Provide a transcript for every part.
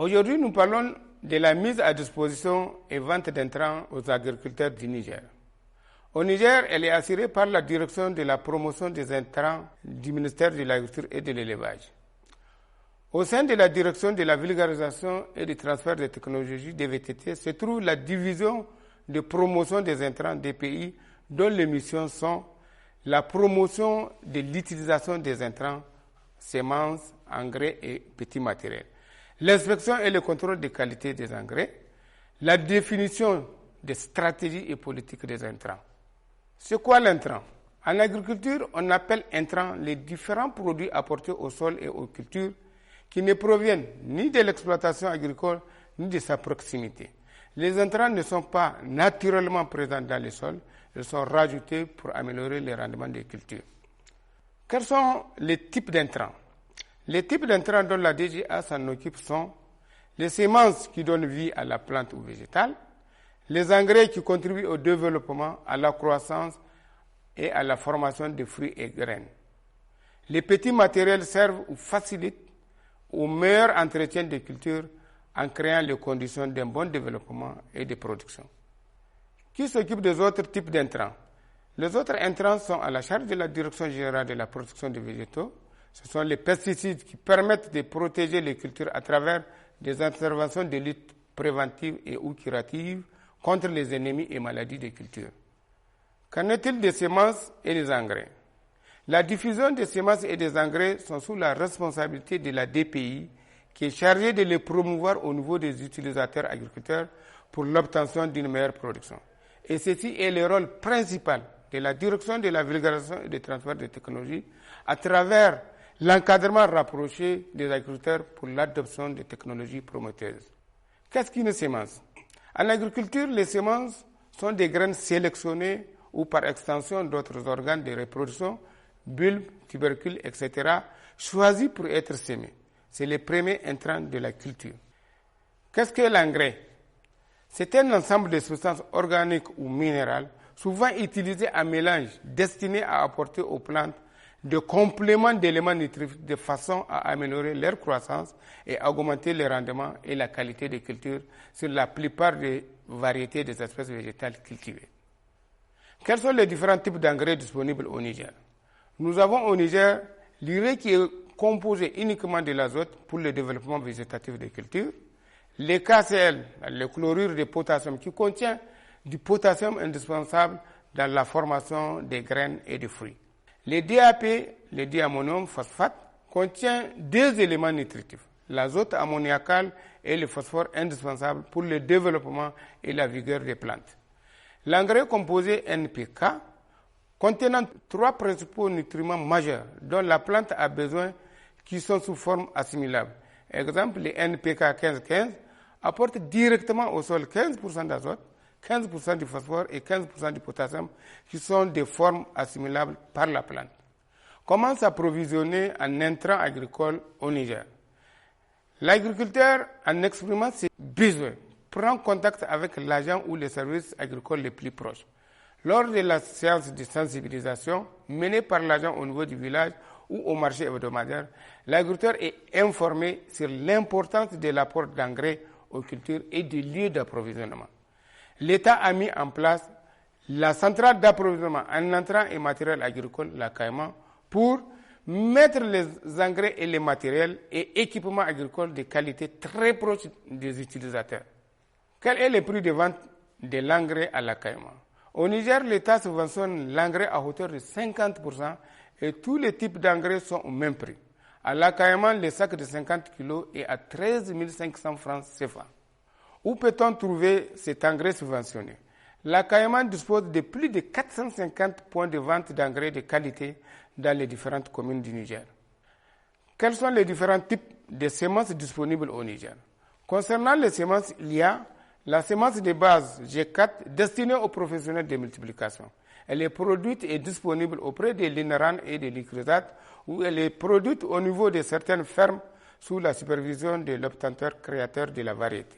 Aujourd'hui, nous parlons de la mise à disposition et vente d'intrants aux agriculteurs du Niger. Au Niger, elle est assurée par la direction de la promotion des intrants du ministère de l'Agriculture et de l'Élevage. Au sein de la direction de la vulgarisation et du transfert des technologies DVTT se trouve la division de promotion des intrants des pays dont les missions sont la promotion de l'utilisation des intrants, semences, engrais et petits matériels, l'inspection et le contrôle de qualité des engrais, la définition des stratégies et politiques des intrants. C'est quoi l'intrant? En agriculture, on appelle intrants les différents produits apportés au sol et aux cultures qui ne proviennent ni de l'exploitation agricole ni de sa proximité. Les intrants ne sont pas naturellement présents dans le sol, ils sont rajoutés pour améliorer le rendement des cultures. Quels sont les types d'intrants? Les types d'intrants dont la DGA s'en occupe sont les semences qui donnent vie à la plante ou végétale, les engrais qui contribuent au développement, à la croissance et à la formation de fruits et graines. Les petits matériels servent ou facilitent au meilleur entretien des cultures en créant les conditions d'un bon développement et de production. Qui s'occupe des autres types d'intrants? Les autres intrants sont à la charge de la Direction générale de la protection des végétaux. Ce sont les pesticides qui permettent de protéger les cultures à travers des interventions de lutte préventive et ou curative contre les ennemis et maladies des cultures. Qu'en est-il des semences et des engrais? La diffusion des semences et des engrais sont sous la responsabilité de la DPI qui est chargée de les promouvoir au niveau des utilisateurs agriculteurs pour l'obtention d'une meilleure production. Et ceci est le rôle principal de la direction de la vulgarisation et du transfert des technologies à travers l'encadrement rapproché des agriculteurs pour l'adoption des technologies prometteuses. Qu'est-ce qu'une semence? En agriculture, les semences sont des graines sélectionnées ou par extension d'autres organes de reproduction, bulbes, tubercules, etc., choisis pour être sémés. C'est le premier intrant de la culture. Qu'est-ce que l'engrais? C'est un ensemble de substances organiques ou minérales, souvent utilisées en mélange, destinées à apporter aux plantes des compléments d'éléments nutritifs de façon à améliorer leur croissance et à augmenter le rendement et la qualité des cultures sur la plupart des variétés des espèces végétales cultivées. Quels sont les différents types d'engrais disponibles au Niger? Nous avons au Niger l'urée qui est composée uniquement de l'azote pour le développement végétatif des cultures, les KCl, le chlorure de potassium qui contient du potassium indispensable dans la formation des graines et des fruits. Les DAP, le diammonium phosphate, contient deux éléments nutritifs, l'azote ammoniacal et le phosphore indispensable pour le développement et la vigueur des plantes. L'engrais composé NPK, contenant trois principaux nutriments majeurs dont la plante a besoin qui sont sous forme assimilable. Exemple, les NPK 15-15 apportent directement au sol 15% d'azote, 15% du phosphore et 15% du potassium qui sont des formes assimilables par la plante. Comment s'approvisionner en intrants agricoles au Niger? L'agriculteur, en exprimant ses besoins, prend contact avec l'agent ou les services agricoles les plus proches. Lors de la séance de sensibilisation menée par l'agent au niveau du village ou au marché hebdomadaire, l'agriculteur est informé sur l'importance de l'apport d'engrais aux cultures et du lieu d'approvisionnement. L'État a mis en place la centrale d'approvisionnement en intrants et matériel agricole, la CAIMA, pour mettre les engrais et les matériels et équipements agricoles de qualité très proches des utilisateurs. Quel est le prix de vente de l'engrais à la CAIMA? Au Niger, l'État subventionne l'engrais à hauteur de 50% et tous les types d'engrais sont au même prix. À la CAIMA, le sac de 50 kg est à 13 500 francs CFA. Où peut-on trouver cet engrais subventionné? La CAIMA dispose de plus de 450 points de vente d'engrais de qualité dans les différentes communes du Niger. Quels sont les différents types de semences disponibles au Niger? Concernant les semences, il y a la semence de base G4 destinée aux professionnels de multiplication. Elle est produite et disponible auprès des l'INRAN et des l'ICRISAT où elle est produite au niveau de certaines fermes sous la supervision de l'obtenteur créateur de la variété.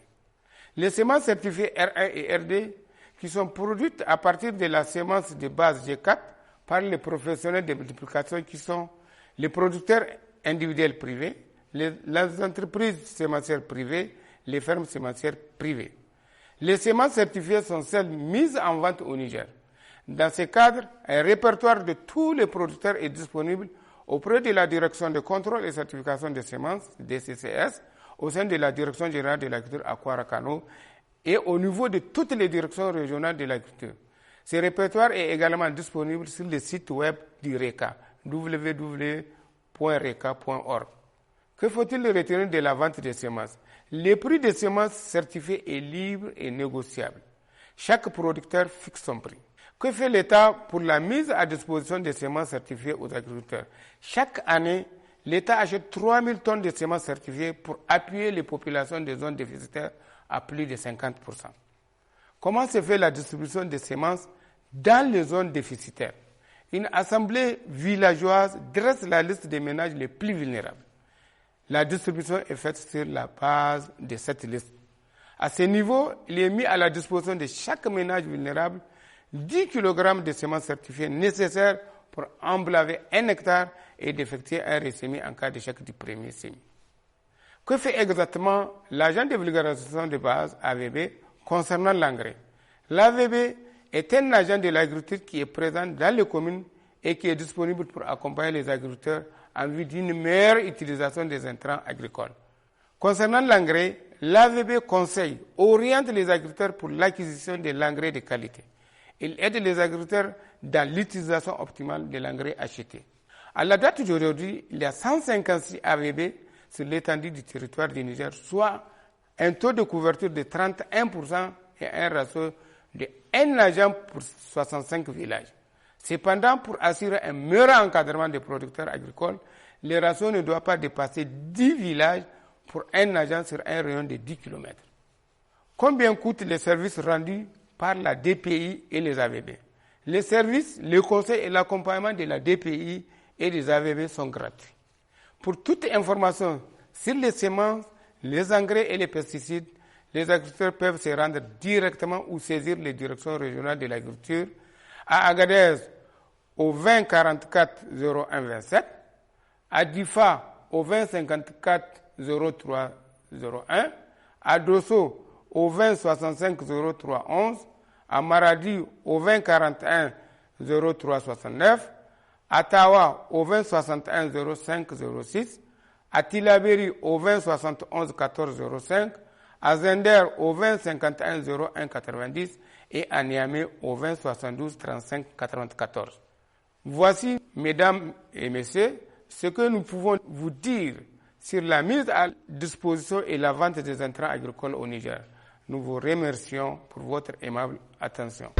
Les semences certifiées R1 et R2 qui sont produites à partir de la semence de base G4 par les professionnels de multiplication qui sont les producteurs individuels privés, les entreprises sémencières privées, les fermes sémencières privées. Les semences certifiées sont celles mises en vente au Niger. Dans ce cadre, un répertoire de tous les producteurs est disponible auprès de la Direction de contrôle et certification des semences, DCCS, au sein de la Direction générale de l'agriculture à Kwarakano et au niveau de toutes les directions régionales de l'agriculture. Ce répertoire est également disponible sur le site web du RECA, www.reca.org. Que faut-il retenir de la vente des semences? Le prix des semences certifiées est libre et négociable. Chaque producteur fixe son prix. Que fait l'État pour la mise à disposition des semences certifiées aux agriculteurs? Chaque année, l'État achète 3 000 tonnes de semences certifiées pour appuyer les populations des zones déficitaires à plus de 50%. Comment se fait la distribution des semences dans les zones déficitaires? Une assemblée villageoise dresse la liste des ménages les plus vulnérables. La distribution est faite sur la base de cette liste. À ce niveau, il est mis à la disposition de chaque ménage vulnérable 10 kg de semences certifiées nécessaires pour emblaver 1 hectare et d'effectuer un ressemis en cas d'échec du premier semis. Que fait exactement l'agent de vulgarisation de base, AVB, concernant l'engrais? L'AVB est un agent de l'agriculture qui est présent dans les communes et qui est disponible pour accompagner les agriculteurs en vue d'une meilleure utilisation des intrants agricoles. Concernant l'engrais, l'AVB conseille, oriente les agriculteurs pour l'acquisition de l'engrais de qualité. Il aide les agriculteurs dans l'utilisation optimale de l'engrais acheté. À la date d'aujourd'hui, il y a 156 AVB sur l'étendue du territoire du Niger, soit un taux de couverture de 31% et un ratio de 1 agent pour 65 villages. Cependant, pour assurer un meilleur encadrement des producteurs agricoles, le ratio ne doit pas dépasser 10 villages pour un agent sur un rayon de 10 km. Combien coûtent les services rendus par la DPI et les AVB? Les services, le conseil et l'accompagnement de la DPI et des AVB sont gratuits. Pour toute information sur les semences, les engrais et les pesticides, les agriculteurs peuvent se rendre directement ou saisir les directions régionales de l'agriculture à Agadez au 20 44 01 27, à Difa au 20 54 03 01, à Dosso au 20 65 03 11, à Maradi au 20 41 03 69, à Tawa au 20 61 05 06, à Tilaberi au 20 71 14 05, à Zender au 20 51 01 90 et à Niamey au 20 72 35 94. Voici, mesdames et messieurs, ce que nous pouvons vous dire sur la mise à disposition et la vente des intrants agricoles au Niger. Nous vous remercions pour votre aimable attention.